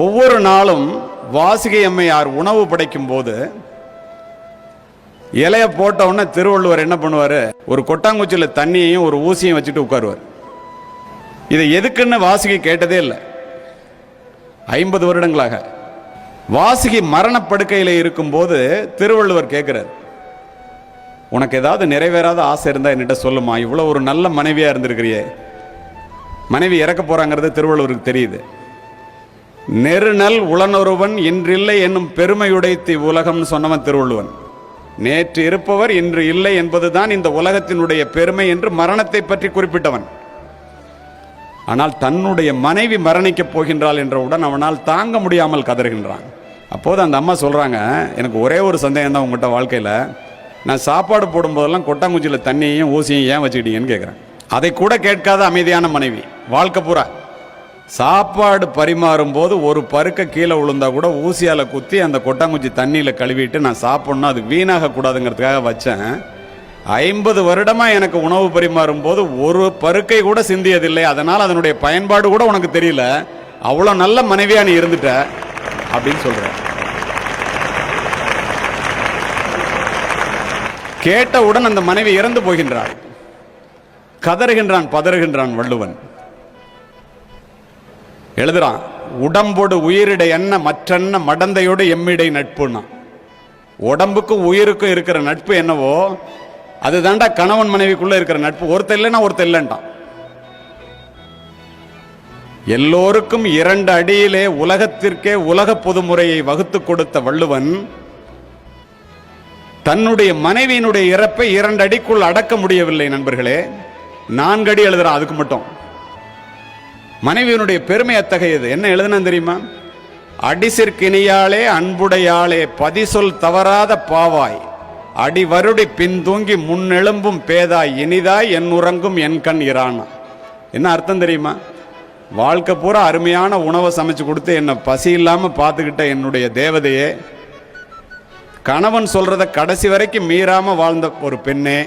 ஒவ்வொரு நாளும் வாசுகி அம்மையார் உணவு படைக்கும் போது இலைய போட்ட உடனே திருவள்ளுவர் என்ன பண்ணுவார், ஒரு கொட்டாங்குச்சியில் தண்ணியையும் ஒரு ஊசியும் வச்சுட்டு உட்காருவார். இதை எதுக்குன்னு வாசுகி கேட்டதே இல்லை 50 வருடங்களாக. வாசுகி மரணப்படுக்கையில் இருக்கும்போது திருவள்ளுவர் கேட்கிறார், உனக்கு ஏதாவது நிறைவேறாத ஆசை இருந்தா என்கிட்ட சொல்லுமா, இவ்வளோ ஒரு நல்ல மனைவியா இருந்திருக்கிறியே. மனைவி இறக்க போறாங்கிறது திருவள்ளுவருக்கு தெரியுது. நெருநல் உளனொருவன் இன்றில்லை என்னும் பெருமையுடைத்தி உலகம்னு சொன்னவன் திருவள்ளுவன். நேற்று இருப்பவர் இன்று இல்லை என்பதுதான் இந்த உலகத்தினுடைய பெருமை என்று மரணத்தை பற்றி குறிப்பிட்டவன். ஆனால் தன்னுடைய மனைவி மரணிக்கப் போகின்றாள் என்றவுடன் அவனால் தாங்க முடியாமல் கதறுகின்றான். அப்போது அந்த அம்மா சொல்றாங்க, எனக்கு ஒரே ஒரு சந்தேகம் தான் உங்கள்கிட்ட வாழ்க்கையில், நான் சாப்பாடு போடும்போதெல்லாம் கொட்டாங்குச்சியில் தண்ணியையும் ஊசியையும் ஏன் வச்சுக்கிட்டீங்கன்னு கேட்குறேன். அதை கூட கேட்காத அமைதியான மனைவி. வாழ்க்கை பூரா சாப்பாடு பரிமாறும் போது ஒரு பருக்க கீழே விழுந்தா கூட ஊசியால் குத்தி அந்த கொட்டாங்குச்சி தண்ணியில் கழுவிட்டு நான் சாப்பிட்ணும், அது வீணாக கூடாதுங்கிறதுக்காக வச்சேன். 50 வருடமா எனக்கு உணவு பரிமாறும் போது ஒரு பருக்கை கூட சிந்தியதில்லை, அதனால் அதனுடைய பயன்பாடு கூட உனக்கு தெரியல, அவ்வளோ நல்ல மனைவியா நீ இருந்துட்ட அப்படின்னு சொல்ற. கேட்டவுடன் அந்த மனைவி இறந்து போகின்றாள். கதறுகின்றான், பதறுகின்றான் வள்ளுவன். எழுதுறான், உடம்போடு உயிரிடை என்ன மற்றென்ன மடந்தையோடு எம்மிடை நட்புன்னா. உடம்புக்கும் உயிருக்கும் இருக்கிற நட்பு என்னவோ அது தாண்டா கணவன் மனைவிக்குள்ள இருக்கிற நட்பு. ஒருத்தர் இல்லைன்னா ஒருத்தர் இல்லைன்ட்டான். எல்லோருக்கும் 2 அடியிலே உலகத்திற்கே உலக பொதுமுறையை வகுத்து கொடுத்த வள்ளுவன் தன்னுடைய மனைவியினுடைய இறப்பை 2 அடிக்குள் அடக்க முடியவில்லை நண்பர்களே. 4 அடி எழுதுறான் அதுக்கு மட்டும். மனைவியினுடைய பெருமை அத்தகையது. என்ன எழுதுனா தெரியுமா? அடிசிற்கினியாளே அன்புடையாளே பதிசொல் தவறாத பாவாய் அடி வருடி பின்தூங்கி முன்னெழும்பும் பேதாய் இனிதாய் என் உறங்கும் என் கண் இரானா. என்ன அர்த்தம் தெரியுமா? வாழ்க்கை பூரா அருமையான உணவை சமைச்சு கொடுத்து என்னை பசி இல்லாம பார்த்துக்கிட்ட என்னுடைய தேவதையே, கணவன் சொல்றத கடைசி வரைக்கும் மீறாம வாழ்ந்த ஒரு பெண்ணே,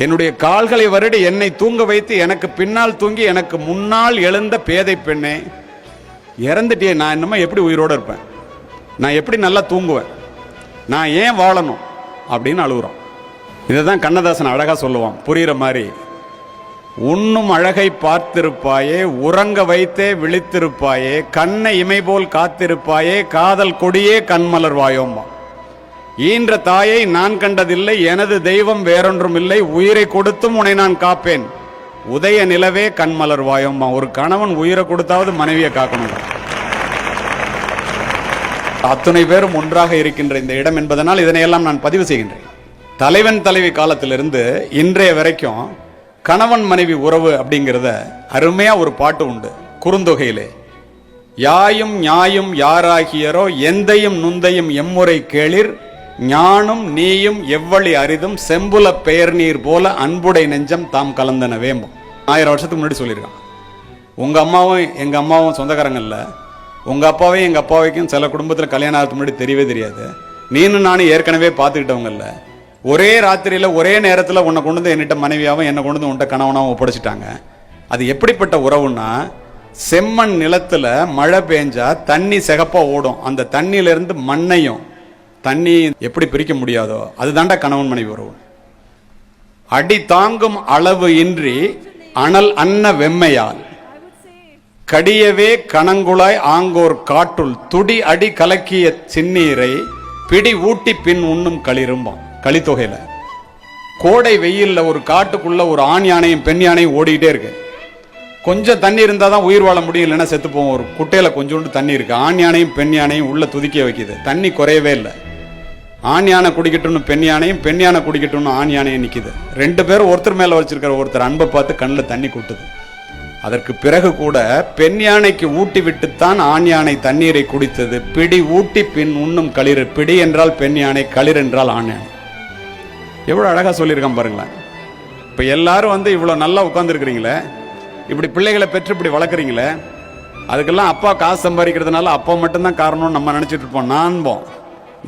என்னுடைய கால்களை வருடி என்னை தூங்க வைத்து எனக்கு பின்னால் தூங்கி எனக்கு முன்னால் எழுந்த பேதை பெண்ணே, இறந்துட்டே நான் என்னமா எப்படி உயிரோடு இருப்பேன், நான் எப்படி நல்லா தூங்குவேன், நான் ஏன் வாழணும் அப்படின்னு அழுகுறோம். இதை தான் கண்ணதாசன் அழகா சொல்லுவான் புரியுற மாதிரி. உண்ணும் அழகை பார்த்திருப்பாயே, உறங்க வைத்தே விழித்திருப்பாயே, கண்ணை இமை போல் காத்திருப்பாயே, காதல் கொடியே கண்மலர் வாயோம்மா. ஈன்ற தாயை நான் கண்டதில்லை, எனது தெய்வம் வேறொன்றும் இல்லை, உயிரை கொடுத்தும் உன்னை நான் காப்பேன், உதய நிலவே கண்மலர் வாயோம்மா. ஒரு கணவன் உயிரை கொடுத்தாவது மனைவியை காக்கணும். அத்தனை பேரும் ஒன்றாக இருக்கின்ற இந்த இடம் என்பதனால் இதனையெல்லாம் நான் பதிவு செய்கின்றேன். தலைவன் தலைவி காலத்திலிருந்து இன்றைய வரைக்கும் கணவன் மனைவி உறவு அப்படிங்கிறத அருமையா ஒரு பாட்டு உண்டு குறுந்தொகையிலே. யாயும் ஞாயும் யாராகியரோ எந்தையும் நுந்தையும் எம்முறை கேளிர், ஞானும் நீயும் எவ்வளி அரிதும் செம்புல பெயர் நீர் போல அன்புடை நெஞ்சம் தாம் கலந்தனவே. 1000 வருஷத்துக்கு முன்னாடி சொல்லியிருக்கான். உங்க அம்மாவும் எங்க அம்மாவும் சொந்தக்காரங்கள்ல, உங்க அப்பாவையும் எங்க அப்பாவைக்கும் சில குடும்பத்தில் கல்யாணம் ஆகிறதுக்கு முன்னாடி தெரியவே தெரியாது. நீனும் நானும் ஏற்கனவே பார்த்துக்கிட்டவங்கல்ல. ஒரே ராத்திரியில ஒரே நேரத்தில் உன்னை கொண்டு வந்து என்கிட்ட மனைவியாவும் என்னை கொண்டு வந்து உன்ட்ட கணவனாவும் ஒப்படைச்சிட்டாங்க. அது எப்படிப்பட்ட உறவுன்னா, செம்மண் நிலத்துல மழை பெஞ்சா தண்ணி சிகப்பா ஓடும், அந்த தண்ணியிலிருந்து மண்ணையும் தண்ணி எப்படி பிரிக்க முடியாதோ அதுதாண்டா கணவன் மனைவி உறவு. அடி தாங்கும் அளவு இன்றி அனல் அன்ன வெம்மையால் கடியவே கணங்குழாய் ஆங்கோர் காட்டுள் துடி அடி கலக்கிய சின்னீரை பிடி ஊட்டி பின் உண்ணும் களிரும்பான். களித்தொகையில கோடை வெயில்ல ஒரு காட்டுக்குள்ள ஒரு ஆண் யானையும் பெண் யானையும் ஓடிக்கிட்டே இருக்கு. கொஞ்சம் தண்ணி இருந்தால் தான் உயிர் வாழ முடியும், இல்லைன்னா செத்து போவோம். ஒரு குட்டையில கொஞ்சோண்டு தண்ணி இருக்கு. ஆண் யானையும் பெண் யானையும் உள்ள துதிக்க வைக்குது. தண்ணி குறையவே இல்லை. ஆண் யானை குடிக்கட்டும்னு பெண் யானையும், பெண் யானை குடிக்கட்டும்னு ஆண் யானையும் நிற்கிது. 2 பேரும் ஒருத்தர் மேல வச்சிருக்கிற ஒருத்தர் அன்பை பார்த்து கண்ணில் தண்ணி கொட்டுது. அதற்கு பிறகு கூட பெண் யானைக்கு ஊட்டி விட்டுத்தான் ஆண் யானை தண்ணீரை குடித்தது. பிடி ஊட்டி பின் உண்ணும் களிர். பிடி என்றால் பெண் யானை, களிர் என்றால் ஆண் யானை. எவ்வளவு அழகா சொல்லியிருக்கான் பாருங்களேன். இப்ப எல்லாரும் இவ்வளவு நல்லா உட்கார்ந்துருக்கிறீங்களே, இப்படி பிள்ளைகளை பெற்று இப்படி வளர்க்குறீங்களே, அதுக்கெல்லாம் அப்பா காசு சம்பாதிக்கிறதுனால அப்பா மட்டும்தான் காரணம்னு நம்ம நினைச்சிட்டு இருப்போம்.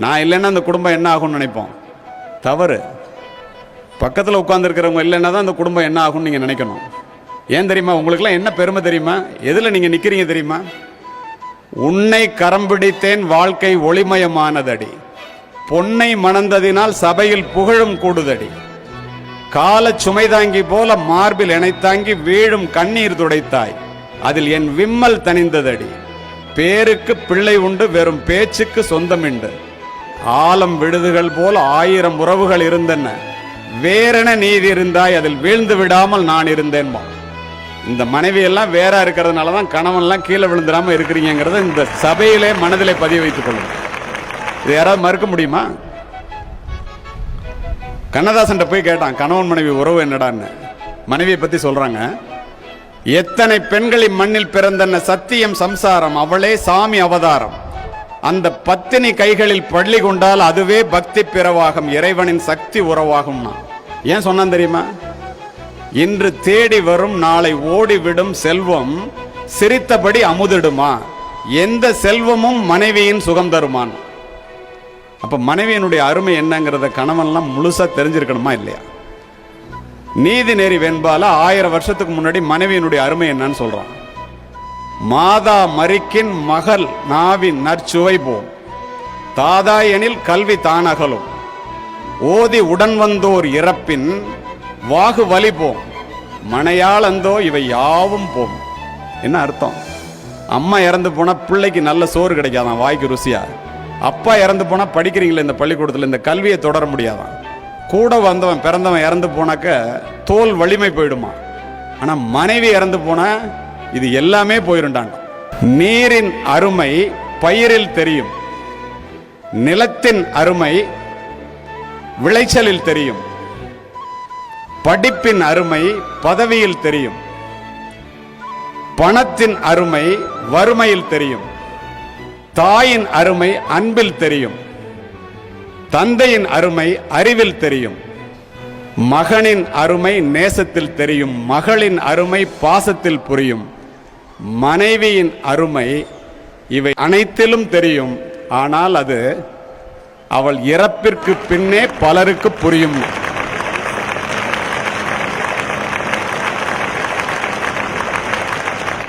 நான் இல்லைன்னா அந்த குடும்பம் என்ன ஆகும்னு நினைப்போம். தவறு. பக்கத்தில் உட்கார்ந்துருக்கிறவங்க இல்லைன்னா தான் அந்த குடும்பம் என்ன ஆகும்னு நீங்கள் நினைக்கணும். ஏன் தெரியுமா? உங்களுக்குலாம் என்ன பெருமை தெரியுமா? எதில் நீங்கள் நிற்கிறீங்க தெரியுமா? உன்னை கரம் பிடித்தேன் வாழ்க்கை ஒளிமயமானதடி, பொன்னை மணந்ததினால் சபையில் புகழும் கூடுதடி, கால சுமைதாங்கி போல மார்பில் இணைத்தாங்கி வீழும் கண்ணீர் துடைத்தாய், அதில் என் விம்மல் தணிந்ததடி, பேருக்கு பிள்ளை உண்டு வெறும் பேச்சுக்கு சொந்தமிண்டு, ஆலம் விடுதுகள் போல 1000 உறவுகள் இருந்தன, வேறென நீதி இருந்தாய் அதில் வீழ்ந்து விடாமல் நான் இருந்தேன்பா. இந்த மனைவி எல்லாம் வேற இருக்கிறதுனால தான் கணவன்லாம் கீழே விழுந்துடாம இருக்கிறீங்கிறத இந்த சபையிலே மனதிலே பதிய வைத்துக் கொள்ளுங்க. இது யாராவது மறுக்க முடியுமா? கண்ணதாசன் போய் கேட்டான், கணவன் மனைவி உறவு என்னடான்னு. மனைவியை பத்தி சொல்றாங்க, எத்தனை பெண்களின் மண்ணில் பிறந்தன சத்தியம் சம்சாரம், அவளே சாமி அவதாரம், அந்த பத்தினி கைகளில் பள்ளி கொண்டால் அதுவே பக்தி பிறவாகும், இறைவனின் சக்தி உறவாகும்னா. ஏன் சொன்னான் தெரியுமா? இன்று தேடி வரும் நாளை ஓடிவிடும் செல்வம் சிரித்தபடி அமுதிடுமா, எந்த செல்வமும் மனைவியின் சுகம் தருமான். அப்ப மனைவியினுடைய அருமை என்னங்கிறத கணவன்லாம் முழுசா தெரிஞ்சிருக்கணுமா இல்லையா? நீதி நெறி வெண்பால 1000 வருஷத்துக்கு முன்னாடி மனைவியினுடைய அருமை என்னன்னு சொல்றான். மாதா மரிக்கின் மகள் நாவின் நற்சுவை போம், தாதா எனில் கல்வி தானகலும், ஓதி உடன் வந்தோர் இறப்பின் வாகு வலி போம், மனையாளந்தோ இவை யாவும் போம். என்ன அர்த்தம்? அம்மா இறந்து போனா பிள்ளைக்கு நல்ல சோறு கிடைக்காதான், வாய்க்கு ருசியா. அப்பா இறந்து போனா படிக்கிறீங்களே இந்த பள்ளிக்கூடத்தில், இந்த கல்வியை தொடர முடியாதான். கூட வந்தவன் பிறந்தவன் இறந்து போனாக்க தோல் வலிமை போயிடுமா. ஆனா மனைவி இறந்து போனா இது எல்லாமே போயிருண்டாங்க. நீரின் அருமை பயிரில் தெரியும், நிலத்தின் அருமை விளைச்சலில் தெரியும், படிப்பின் அருமை பதவியில் தெரியும், பணத்தின் அருமை வறுமையில் தெரியும், தாயின் அருமை அன்பில் தெரியும், தந்தையின் அருமை அறிவில் தெரியும், மகனின் அருமை நேசத்தில் தெரியும், மகளின் அருமை பாசத்தில் புரியும், மனைவியின் அருமை இவை அனைத்திலும் தெரியும். ஆனால் அது அவள் இறப்பிற்கு பின்னே பலருக்கு புரியும்.